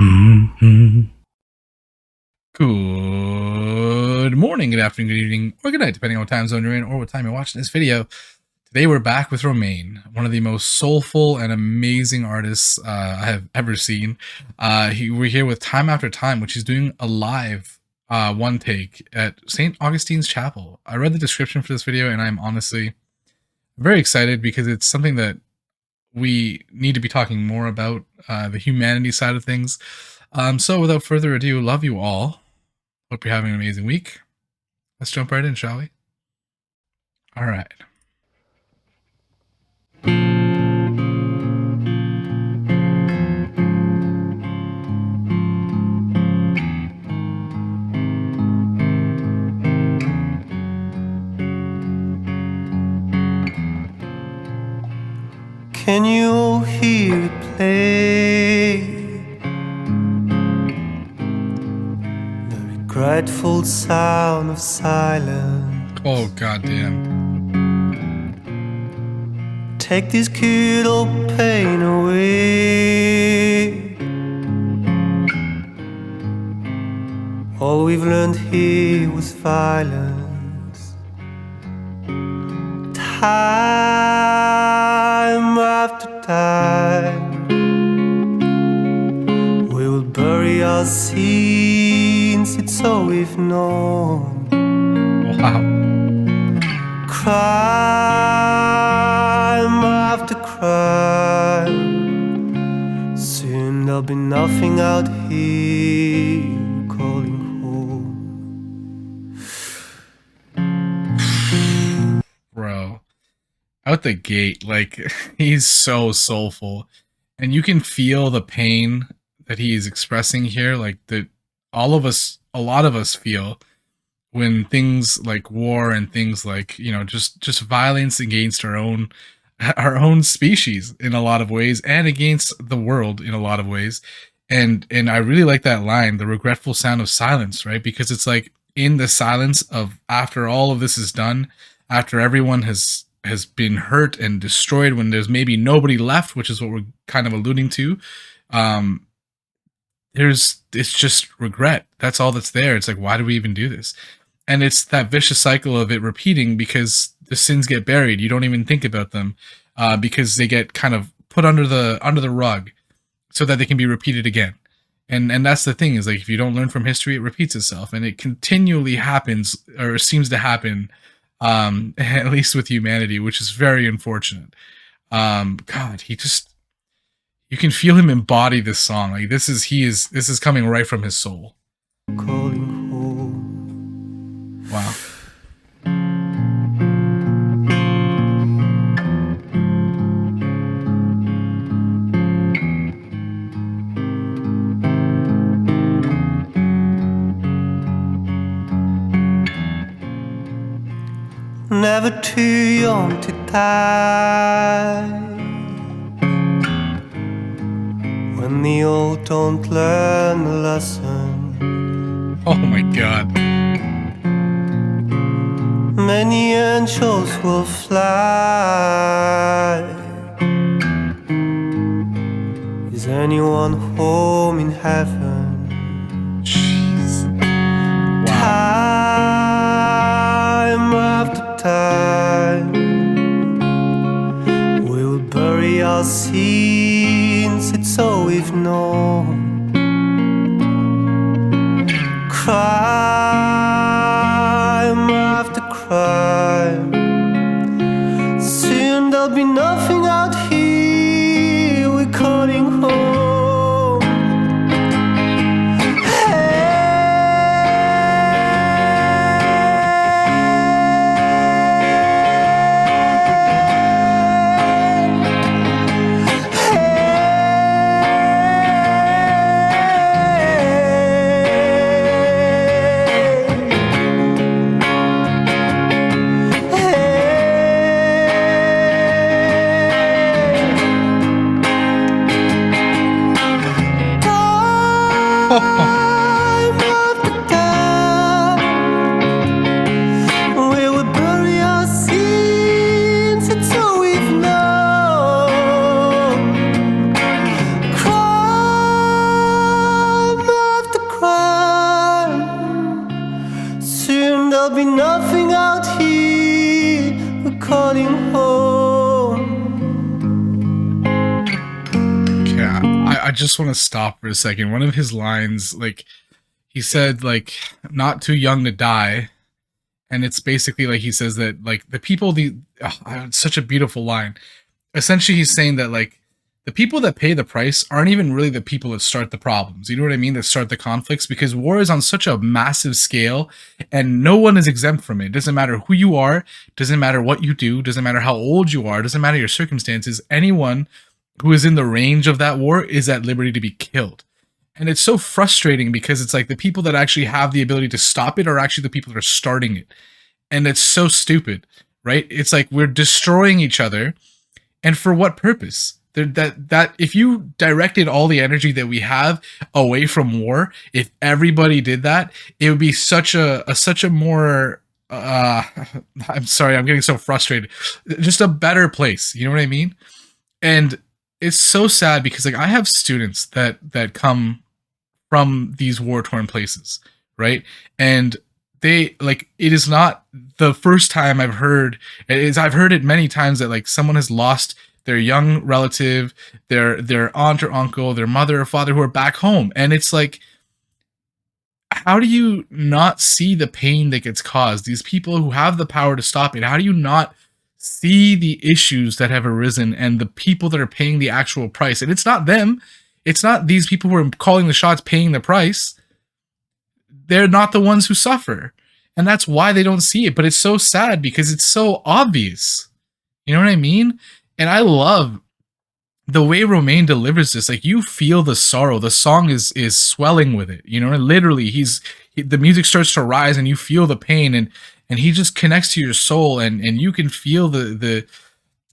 Good morning, good afternoon, good evening, or good night, depending on what time zone you're in or what time you're watching this video. Today we're back with Romain, one of the most soulful and amazing artists I have ever seen. We're here with Time After Time, which is doing a live one take at St. Augustine's Chapel. I read the description for this video and I'm honestly very excited because it's something that we need to be talking more about, the humanity side of things. So without further ado, love you all. Hope you're having an amazing week. Let's jump right in, shall we? All right. Can you hear it play? The regretful sound of silence. Oh, goddamn. Take this kid old pain away. All we've learned here was violence. Time after time, we will bury our sins, it's all we've known. Wow. Crime after crime, soon there'll be nothing out here calling home. Bro. Out the gate, like, he's so soulful. And you can feel the pain that he's expressing here, like that a lot of us feel when things like war and things like, just violence against our own species in a lot of ways, and against the world in a lot of ways. And I really like that line, the regretful sound of silence, right? Because it's like, in the silence of, after all of this is done, after everyone has been hurt and destroyed, when there's maybe nobody left, which is what we're kind of alluding to, it's just regret. That's all that's there. It's like, why do we even do this? And it's that vicious cycle of it repeating, because the sins get buried. You don't even think about them, because they get kind of put under the rug so that they can be repeated again. And that's the thing, is like, if you don't learn from history, it repeats itself, and it continually happens, or seems to happen, at least with humanity, which is very unfortunate. God, you can feel him embody this song. Like, this is coming right from his soul. Calling home. Wow. Never too young to die. When the old don't learn the lesson. Oh my God. Many angels will fly. Is anyone home in heaven? Jeez. Wow. Time after time, we will bury our sins, it's all we've known. Crime after crime, soon there'll be nothing out here, we're calling home. Time after time, we will bury our sins, it's all we've known. Crime I just want to stop for a second. One of his lines, like he said, like not too young to die, and it's basically like he says that like the people the it's such a beautiful line. Essentially, he's saying that like the people that pay the price aren't even really the people that start the problems. You know what I mean? That start the conflicts, because war is on such a massive scale and no one is exempt from it. It doesn't matter who you are, doesn't matter what you do, doesn't matter how old you are, doesn't matter your circumstances. Anyone who is in the range of that war is at liberty to be killed. And it's so frustrating because it's like the people that actually have the ability to stop it are actually the people that are starting it. And it's so stupid, right? It's like we're destroying each other. And for what purpose? That if you directed all the energy that we have away from war, if everybody did that, it would be such a more I'm sorry, I'm getting so frustrated. Just a better place. You know what I mean? And it's so sad because like I have students that come from these war torn places, right? And they like it is not the first time I've heard it many times that like someone has lost their young relative, their aunt or uncle, their mother or father who are back home. And it's like, how do you not see the pain that gets caused? These people who have the power to stop it, how do you not see the issues that have arisen and the people that are paying the actual price? And it's not them. It's not these people who are calling the shots paying the price. They're not the ones who suffer. And that's why they don't see it. But it's so sad because it's so obvious. You know what I mean? And I love the way Romain delivers this. Like you feel the sorrow. The song is swelling with it. You know, and literally the music starts to rise and you feel the pain and he just connects to your soul and you can feel the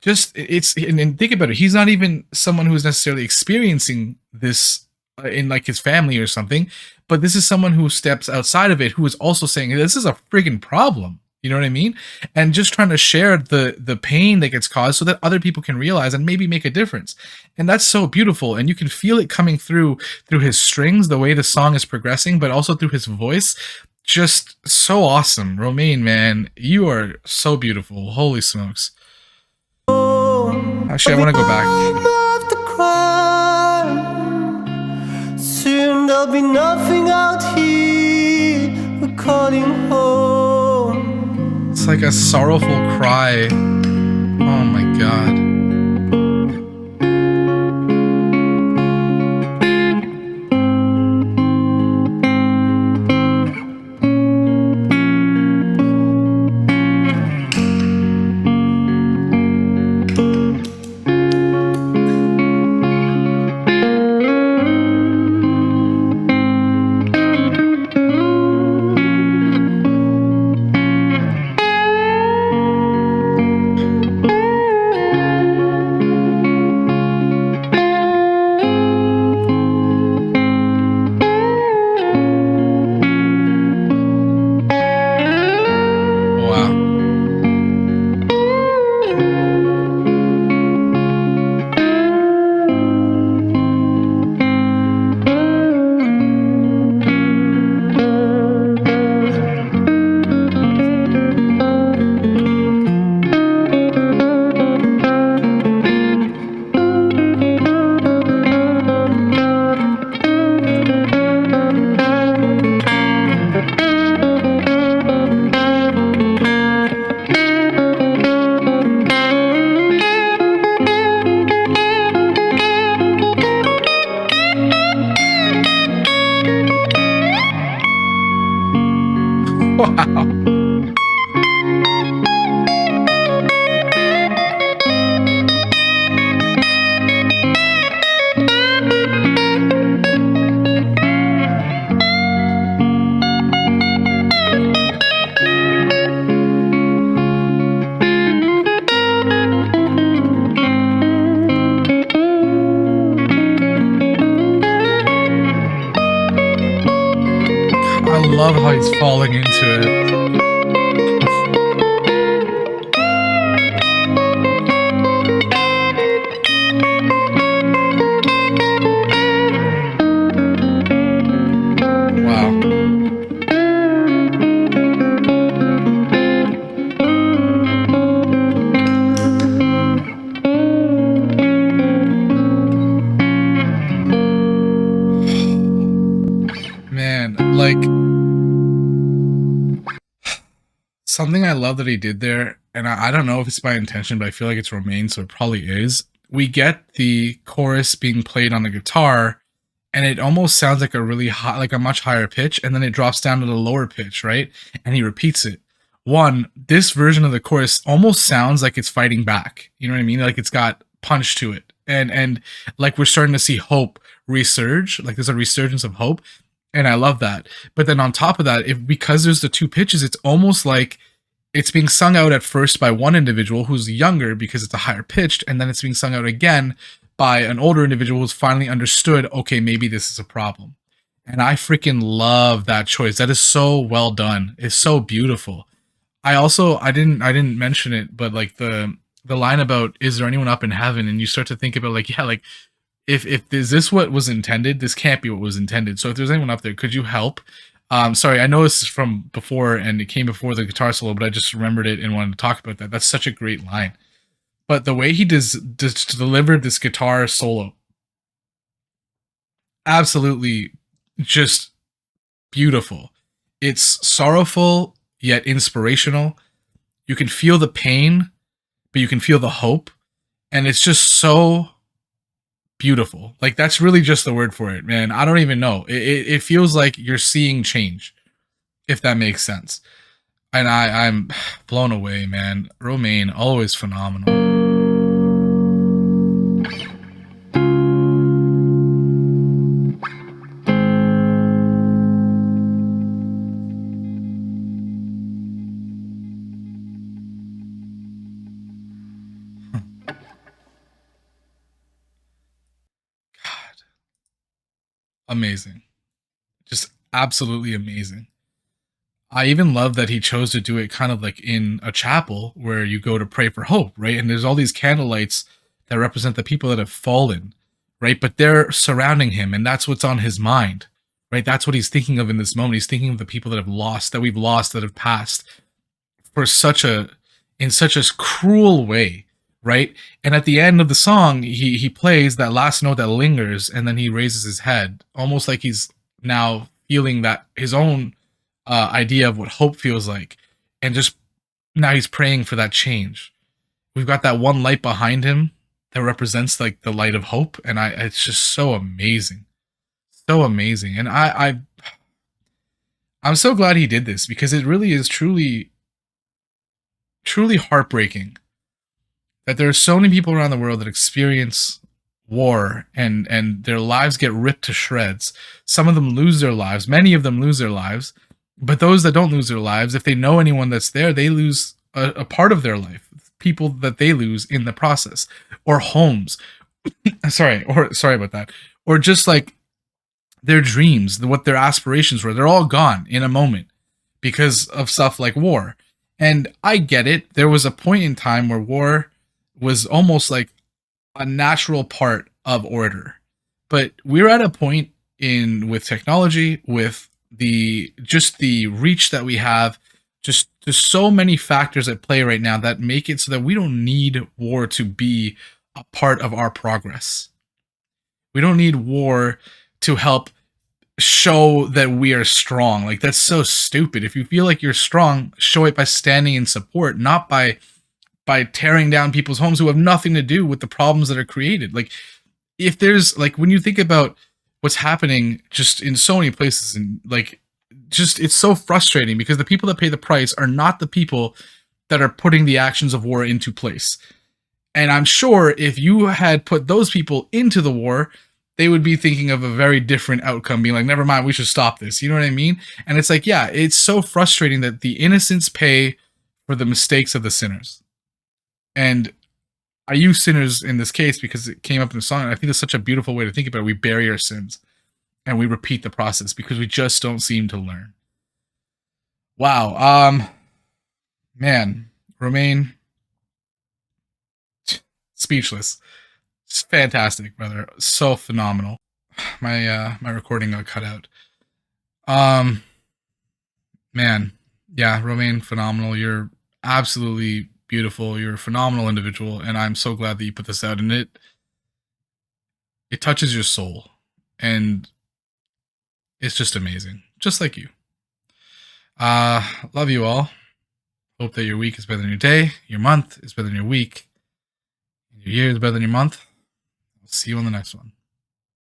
just it's and think about it. He's not even someone who is necessarily experiencing this in like his family or something, but this is someone who steps outside of it who is also saying this is a friggin' problem. You know what I mean? And just trying to share the pain that gets caused so that other people can realize and maybe make a difference. And that's so beautiful. And you can feel it coming through his strings, the way the song is progressing, but also through his voice. Just so awesome. Romain, man, you are so beautiful. Holy smokes. Actually, I want to go back. Soon there'll be nothing out here. We're calling home. It's like a sorrowful cry. Oh my god. I love how he's falling into it. like something I love that he did there, and I don't know if it's by intention, but I feel like it's Romain, so it probably is. We get the chorus being played on the guitar, and it almost sounds like a really high, like a much higher pitch, and then it drops down to the lower pitch, right? And he repeats it. One, this version of the chorus almost sounds like it's fighting back. You know what I mean? Like it's got punch to it, and like we're starting to see hope resurge. Like there's a resurgence of hope, and I love that. But then on top of that, if because there's the two pitches, it's almost like it's being sung out at first by one individual who's younger because it's a higher pitched, and then it's being sung out again by an older individual who's finally understood, okay, maybe this is a problem. And I freaking love that choice. That is so well done. It's so beautiful. I didn't mention it, but like the line about is there anyone up in heaven, and you start to think about like, yeah, like if is this what was intended? This can't be what was intended. So if there's anyone up there, could you help? Sorry, I know this is from before and it came before the guitar solo, but I just remembered it and wanted to talk about that. That's such a great line. But the way he does delivered this guitar solo, absolutely just beautiful. It's sorrowful yet inspirational. You can feel the pain, but you can feel the hope, and it's just so beautiful. Like that's really just the word for it, man. I don't even know. It feels like you're seeing change, if that makes sense. And I'm blown away, man. Romain, always phenomenal. God, amazing. Just absolutely amazing. I even love that he chose to do it kind of like in a chapel where you go to pray for hope, right? And there's all these candle lights that represent the people that have fallen, right? But they're surrounding him, and that's what's on his mind, right? That's what he's thinking of in this moment. He's thinking of the people that have lost, that we've lost, that have passed for such a in such a cruel way, right? And at the end of the song, he plays that last note that lingers, and then he raises his head, almost like he's now feeling that his own idea of what hope feels like, and just now he's praying for that change. We've got that one light behind him that represents like the light of hope, and it's just so amazing, so amazing. And I'm so glad he did this because it really is truly heartbreaking that there are so many people around the world that experience war and their lives get ripped to shreds. Some of them lose their lives, many of them lose their lives, but those that don't lose their lives, if they know anyone that's there, they lose a part of their life, people that they lose in the process, or homes. Sorry about that. Or just like their dreams, what their aspirations were, they're all gone in a moment because of stuff like war. And I get it. There was a point in time where war was almost like a natural part of order. But we're at a point in with technology, with the reach that we have, just there's so many factors at play right now that make it so that we don't need war to be a part of our progress. We don't need war to help show that we are strong. Like that's so stupid. If you feel like you're strong, show it by standing in support, not by tearing down people's homes who have nothing to do with the problems that are created. Like if there's like when you think about what's happening just in so many places, and like just it's so frustrating because the people that pay the price are not the people that are putting the actions of war into place. And I'm sure if you had put those people into the war, they would be thinking of a very different outcome, being like, never mind, we should stop this. You know what I mean? And it's like, yeah, it's so frustrating that the innocents pay for the mistakes of the sinners. And I use sinners in this case because it came up in the song. And I think it's such a beautiful way to think about it. We bury our sins and we repeat the process because we just don't seem to learn. Wow. Man, Romain, speechless. It's fantastic, brother. So phenomenal. My recording got cut out. Um, man, yeah, Romain, phenomenal. You're absolutely beautiful. You're a phenomenal individual, and I'm so glad that you put this out. And it touches your soul, and it's just amazing. just like you. Love you all. Hope that your week is better than your day, your month is better than your week, your year is better than your month. I'll see you on the next one.